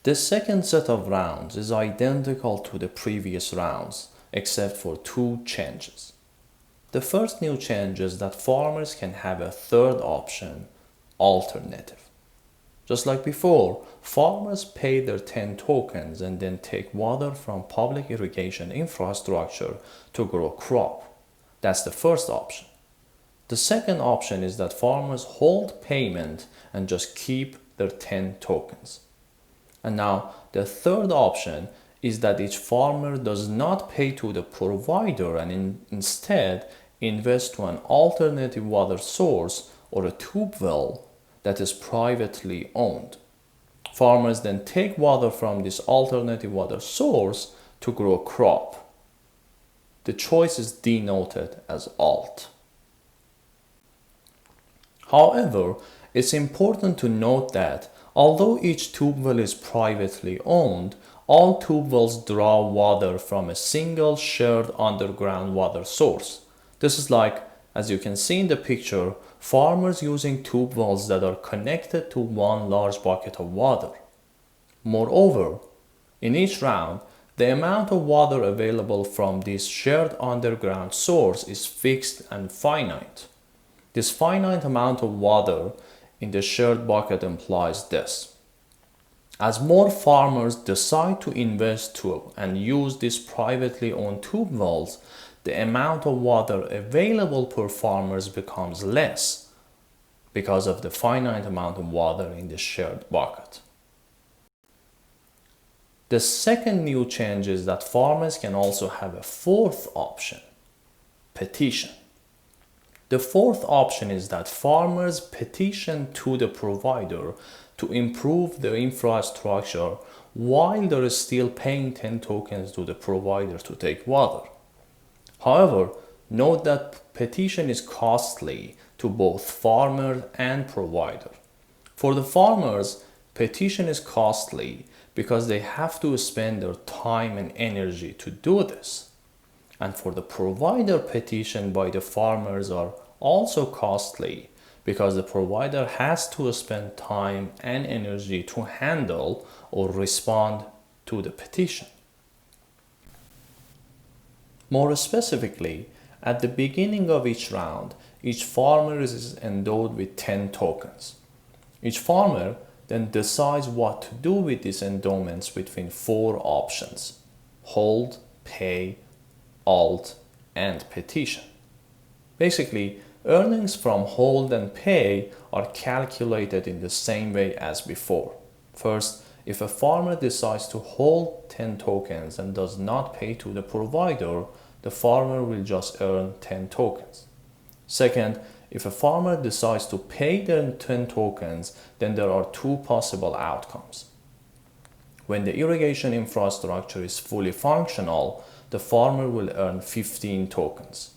The second set of rounds is identical to the previous rounds, except for two changes. The first new change is that farmers can have a third option, alternative. Just like before, farmers pay their 10 tokens and then take water from public irrigation infrastructure to grow crop. That's the first option. The second option is that farmers hold payment and just keep their 10 tokens. And now the third option is that each farmer does not pay to the provider and instead invest to an alternative water source or a tube well that is privately owned. Farmers then take water from this alternative water source to grow a crop. The choice is denoted as alt. However, it's important to note that although each tube well is privately owned, all tube wells draw water from a single shared underground water source. This is like, as you can see in the picture, farmers using tube wells that are connected to one large bucket of water. Moreover, in each round, the amount of water available from this shared underground source is fixed and finite. This finite amount of water in the shared bucket implies this. As more farmers decide to invest to and use these privately owned tube wells, the amount of water available per farmers becomes less because of the finite amount of water in the shared bucket. The second new change is that farmers can also have a fourth option, petition. The fourth option is that farmers petition to the provider to improve their infrastructure while they're still paying 10 tokens to the provider to take water. However, note that petition is costly to both farmer and provider. For the farmers, petition is costly because they have to spend their time and energy to do this. And for the provider, petition by the farmers are also costly because the provider has to spend time and energy to handle or respond to the petition. More specifically, at the beginning of each round, each farmer is endowed with 10 tokens. Each farmer then decides what to do with these endowments between four options: hold, pay, alt, and petition. Basically, earnings from hold and pay are calculated in the same way as before. First, if a farmer decides to hold 10 tokens and does not pay to the provider, the farmer will just earn 10 tokens. Second, if a farmer decides to pay the 10 tokens, then there are two possible outcomes. When the irrigation infrastructure is fully functional, the farmer will earn 15 tokens.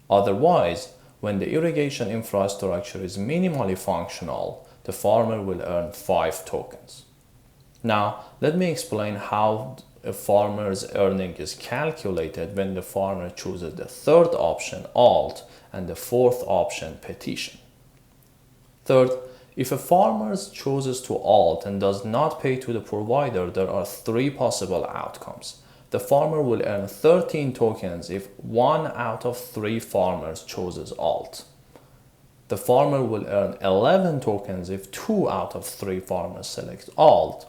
Otherwise, when the irrigation infrastructure is minimally functional, the farmer will earn 5 tokens. Now, let me explain how a farmer's earning is calculated when the farmer chooses the third option, alt, and the fourth option, petition. Third, if a farmer chooses to alt and does not pay to the provider, there are 3 possible outcomes. The farmer will earn 13 tokens if 1 out of 3 farmers chooses alt. The farmer will earn 11 tokens if 2 out of 3 farmers select alt.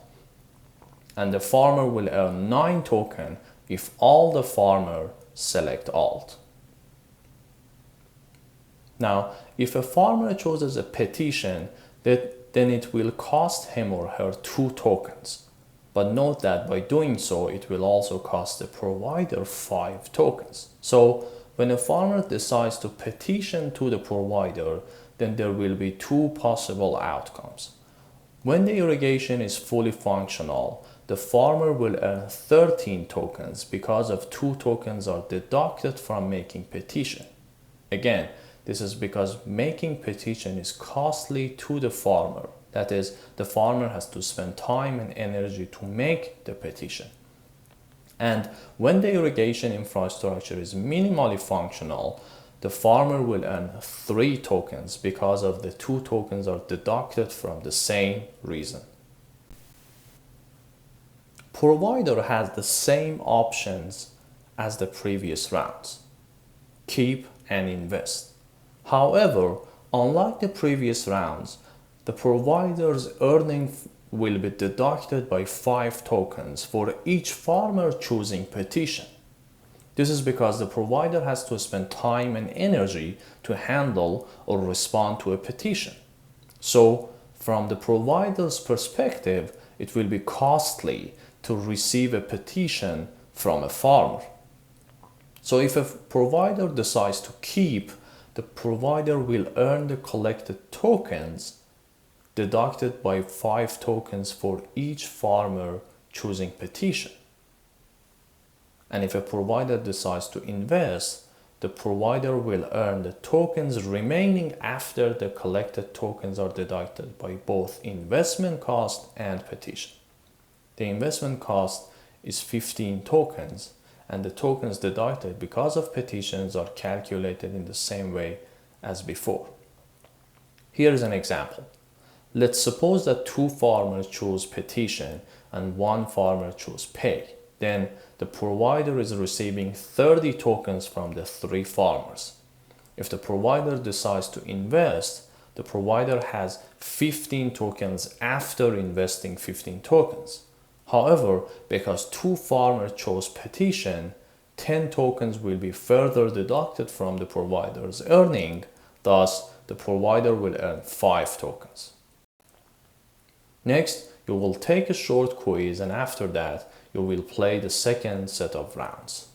And the farmer will earn 9 tokens if all the farmers select alt. Now, if a farmer chooses a petition, then it will cost him or her 2 tokens. But note that by doing so, it will also cost the provider 5 tokens. So when a farmer decides to petition to the provider, then there will be 2 possible outcomes. When the irrigation is fully functional, the farmer will earn 13 tokens because of 2 tokens are deducted from making petition. Again, this is because making petition is costly to the farmer. That is, the farmer has to spend time and energy to make the petition. And when the irrigation infrastructure is minimally functional, the farmer will earn 3 tokens because of the 2 tokens are deducted from the same reason. Provider has the same options as the previous rounds: keep and invest. However, unlike the previous rounds, the provider's earning will be deducted by 5 tokens for each farmer choosing Petition. This is because the provider has to spend time and energy to handle or respond to a petition. So, from the provider's perspective, it will be costly to receive a petition from a farmer. So if a provider decides to keep, the provider will earn the collected tokens deducted by 5 tokens for each farmer choosing Petition. And if a provider decides to invest, the provider will earn the tokens remaining after the collected tokens are deducted by both investment cost and petition. The investment cost is 15 tokens, and the tokens deducted because of petitions are calculated in the same way as before. Here is an example. Let's suppose that 2 farmers choose petition and 1 farmer choose pay. Then the provider is receiving 30 tokens from the 3 farmers. If the provider decides to invest, the provider has 15 tokens after investing 15 tokens. However, because 2 farmers chose petition, 10 tokens will be further deducted from the provider's earning. Thus, the provider will earn 5 tokens. Next, you will take a short quiz, and after that, you will play the second set of rounds.